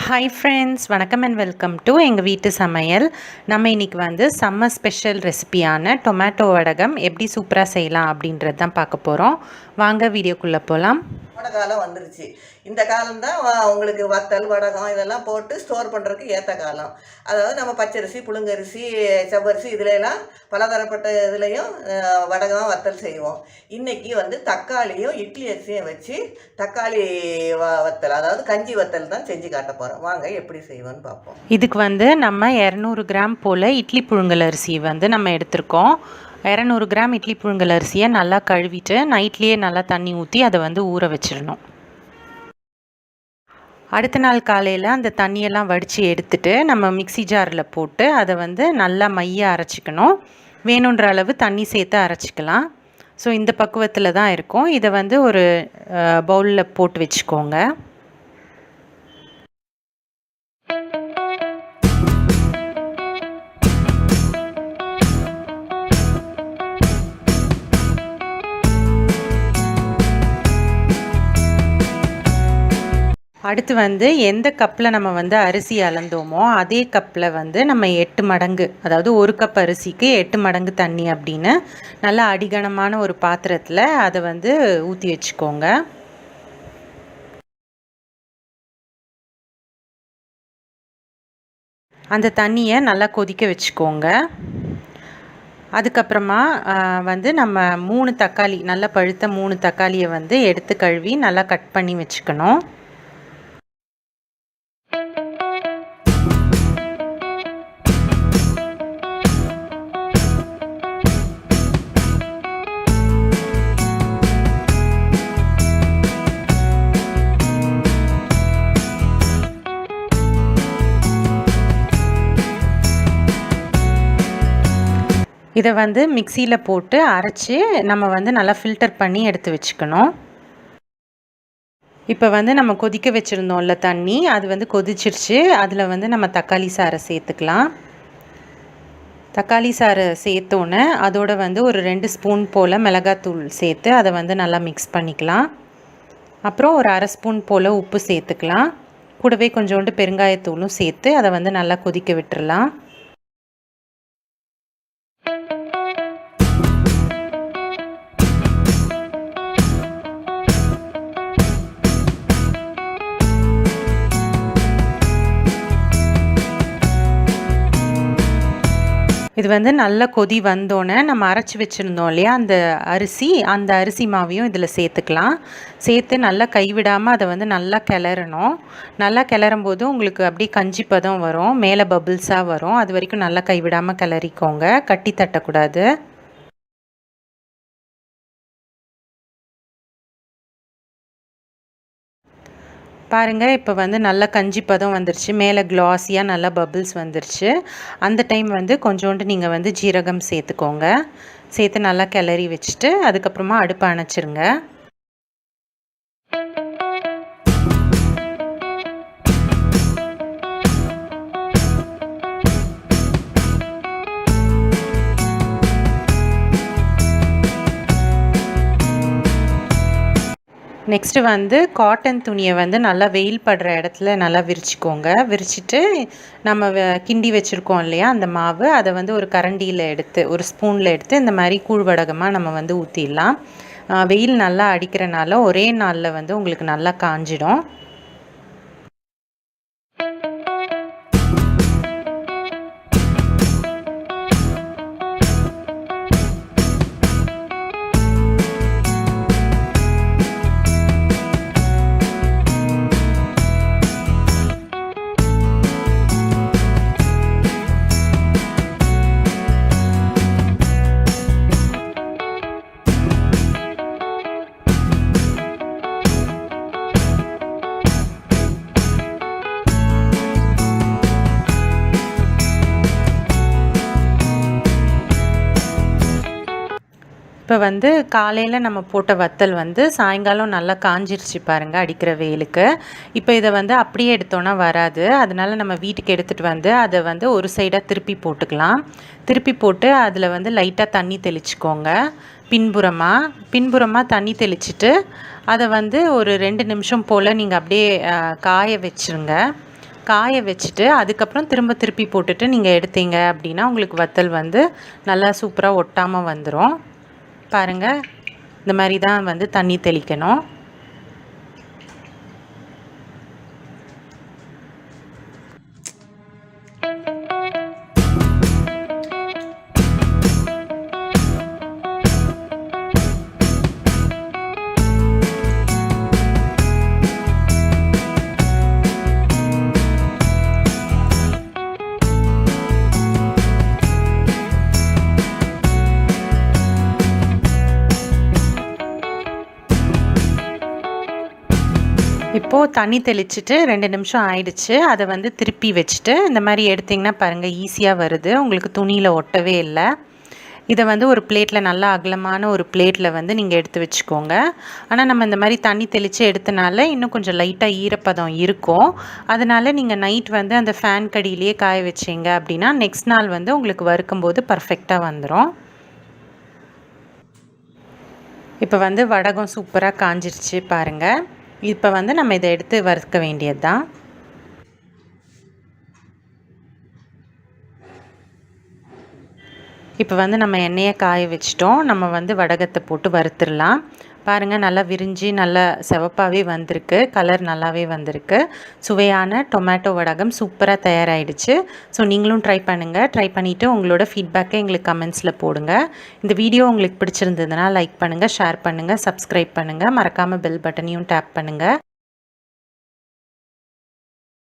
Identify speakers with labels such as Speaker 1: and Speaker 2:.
Speaker 1: Hi friends, வணக்கம் and welcome to எங்கள் வீட்டு சமையல். நம்ம இன்றைக்கி வந்து சம்மர் ஸ்பெஷல் ரெசிபியான டொமேட்டோ வடகம் எப்படி சூப்பராக செய்யலாம் அப்படின்றது தான் பார்க்க போகிறோம். வாங்க வீடியோக்குள்ளே போகலாம்.
Speaker 2: கோடை காலம் வந்துருச்சு. இந்த காலம் தான் உங்களுக்கு வத்தல், வடகம் இதெல்லாம் போட்டு ஸ்டோர் பண்ணுறதுக்கு ஏற்ற காலம். அதாவது நம்ம பச்சரிசி, புழுங்கரிசி, செவ்வரிசி இதிலெல்லாம் பலதரப்பட்ட இதுலேயும் வடகம், வத்தல் செய்வோம். இன்றைக்கி வந்து தக்காளியும் இட்லி அரிசியும் வச்சு தக்காளி வத்தல், அதாவது கஞ்சி வத்தல் தான் செஞ்சு காட்ட போகிறோம். வாங்க எப்படி செய்வோன்னு பார்ப்போம்.
Speaker 1: இதுக்கு வந்து நம்ம 200 கிராம் போல் இட்லி புழுங்கல் அரிசி வந்து நம்ம எடுத்திருக்கோம். 200 கிராம் இட்லி புழுங்கல் அரிசியை நல்லா கழுவிட்டு நைட்லேயே நல்லா தண்ணி ஊற்றி அதை வந்து ஊற வச்சிடணும். அடுத்த நாள் காலையில் அந்த தண்ணியெல்லாம் வடித்து எடுத்துட்டு நம்ம மிக்சி ஜாரில் போட்டு அதை வந்து நல்லா மையாக அரைச்சிக்கணும். வேணுன்ற அளவு தண்ணி சேர்த்து அரைச்சிக்கலாம். ஸோ இந்த பக்குவத்தில் தான் இருக்கும். இதை வந்து ஒரு பவுலில் போட்டு வச்சுக்கோங்க. அடுத்து வந்து எந்த கப்பில் நம்ம வந்து அரிசி அளந்தோமோ அதே கப்பில் வந்து நம்ம 8 மடங்கு, அதாவது 1 கப் அரிசிக்கு 8 மடங்கு தண்ணி அப்படின்னு நல்லா அடிகனமான ஒரு பாத்திரத்தில் அதை வந்து ஊற்றி வச்சுக்கோங்க. அந்த தண்ணியை நல்லா கொதிக்க வச்சுக்கோங்க. அதுக்கப்புறமா வந்து நம்ம 3 தக்காளி, நல்லா பழுத்த 3 தக்காளியை வந்து எடுத்து கழுவி நல்லா கட் பண்ணி வச்சுக்கணும். இதை வந்து மிக்சியில் போட்டு அரைச்சி நம்ம வந்து நல்லா ஃபில்டர் பண்ணி எடுத்து வச்சுக்கணும். இப்போ வந்து நம்ம கொதிக்க வச்சுருந்தோம்ல தண்ணி, அது வந்து கொதிச்சிருச்சு. அதில் வந்து நம்ம தக்காளி சாறை சேர்த்துக்கலாம். தக்காளி சாறை சேர்த்தோன்னே அதோடு வந்து ஒரு 2 ஸ்பூன் போல் மிளகாத்தூள் சேர்த்து அதை வந்து நல்லா மிக்ஸ் பண்ணிக்கலாம். அப்புறம் ஒரு 1/2 ஸ்பூன் போல் உப்பு சேர்த்துக்கலாம். கூடவே கொஞ்சோண்டு பெருங்காயத்தூளும் சேர்த்து அதை வந்து நல்லா கொதிக்க விட்டுறலாம். இது வந்து நல்ல கொதி வந்தோடனே நம்ம அரைச்சி வச்சுருந்தோம் இல்லையா அந்த அரிசி மாவையும் இதில் சேர்த்துக்கலாம். சேர்த்து நல்லா கைவிடாமல் அதை வந்து நல்லா கிளறணும். நல்லா கிளறும் போது உங்களுக்கு அப்படியே கஞ்சி பதம் வரும், மேலே பபிள்ஸாக வரும். அது வரைக்கும் நல்லா கைவிடாமல் கிளறிக்கோங்க, கட்டி தட்டக்கூடாது. பாருங்கள், இப்போ வந்து நல்லா கஞ்சி பதம் வந்துருச்சு, மேலே க்ளாஸியாக நல்லா பபிள்ஸ் வந்துருச்சு. அந்த டைம் வந்து கொஞ்சோண்டு நீங்கள் வந்து ஜீரகம் சேர்த்துக்கோங்க. சேர்த்து நல்லா கிளறி வச்சுட்டு அதுக்கப்புறமா அடுப்பை அணைச்சிருங்க. நெக்ஸ்ட்டு வந்து காட்டன் துணியை வந்து நல்லா வெயில் படுற இடத்துல நல்லா விரிச்சிக்கோங்க. விரிச்சிட்டு நம்ம கிண்டி வச்சுருக்கோம் இல்லையா அந்த மாவு, அதை வந்து ஒரு கரண்டியில் எடுத்து, ஒரு ஸ்பூனில் எடுத்து இந்த மாதிரி கூழ்வடகமாக நம்ம வந்து ஊற்றிடலாம். வெயில் நல்லா அடிக்கிறனால ஒரே நாளில் வந்து உங்களுக்கு நல்லா காஞ்சிடும். இப்போ வந்து காலையில் நம்ம போட்ட வத்தல் வந்து சாயங்காலம் நல்லா காஞ்சிருச்சு பாருங்கள் அடிக்கிற வெயிலுக்கு. இப்போ இதை வந்து அப்படியே எடுத்தோன்னா வராது. அதனால் நம்ம வீட்டுக்கு எடுத்துகிட்டு வந்து அதை வந்து ஒரு சைடாக திருப்பி போட்டுக்கலாம். திருப்பி போட்டு அதில் வந்து லைட்டாக தண்ணி தெளிச்சுக்கோங்க. பின்புறமாக தண்ணி தெளிச்சுட்டு அதை வந்து ஒரு 2 நிமிஷம் போல் நீங்கள் அப்படியே காய வச்சுருங்க. காய வச்சுட்டு அதுக்கப்புறம் திருப்பி போட்டுட்டு நீங்கள் எடுத்தீங்க அப்படின்னா உங்களுக்கு வத்தல் வந்து நல்லா சூப்பராக ஒட்டாமல் வந்துடும். பாருங்கள், இந்த மாதிரி தான் வந்து தண்ணி தெளிக்கணும். இப்போது தண்ணி தெளிச்சுட்டு 2 நிமிஷம் ஆயிடுச்சு. அதை வந்து திருப்பி வச்சுட்டு இந்த மாதிரி எடுத்திங்கன்னா பாருங்கள் ஈஸியாக வருது. உங்களுக்கு துணியில் ஒட்டவே இல்லை. இதை வந்து ஒரு பிளேட்டில் நல்லா அகலமான ஒரு பிளேட்டில் வந்து நீங்கள் எடுத்து வச்சுக்கோங்க. ஆனால் நம்ம இந்த மாதிரி தண்ணி தெளித்து எடுத்தனால இன்னும் கொஞ்சம் லைட்டாக ஈரப்பதம் இருக்கும். அதனால் நீங்கள் நைட் வந்து அந்த ஃபேன் கடியிலேயே காய வச்சிங்க அப்படின்னா நெக்ஸ்ட் நாள் வந்து உங்களுக்கு வறுக்கும்போது பர்ஃபெக்டாக வந்துடும். இப்போ வந்து வடகம் சூப்பராக காஞ்சிருச்சு பாருங்கள். இப்போ வந்து நம்ம இதை எடுத்து வறுக்க வேண்டியது தான். இப்போ வந்து நம்ம எண்ணெயை காய வச்சிட்டோம். நம்ம வந்து வடகத்தை போட்டு வறுத்துடலாம். பாருங்கள், நல்லா விரிஞ்சு நல்லா சிவப்பாகவே வந்திருக்கு. கலர் நல்லாவே வந்திருக்கு. சுவையான டொமேட்டோ வடகம் சூப்பராக தயாராகிடுச்சு. ஸோ நீங்களும் ட்ரை பண்ணுங்கள். ட்ரை பண்ணிவிட்டு உங்களோட ஃபீட்பேக்கை எங்களுக்கு கமெண்ட்ஸில் போடுங்க. இந்த வீடியோ உங்களுக்கு பிடிச்சிருந்ததுன்னா லைக் பண்ணுங்கள், ஷேர் பண்ணுங்கள், சப்ஸ்கிரைப் பண்ணுங்கள். மறக்காமல் பெல் பட்டனையும் டேப் பண்ணுங்கள்.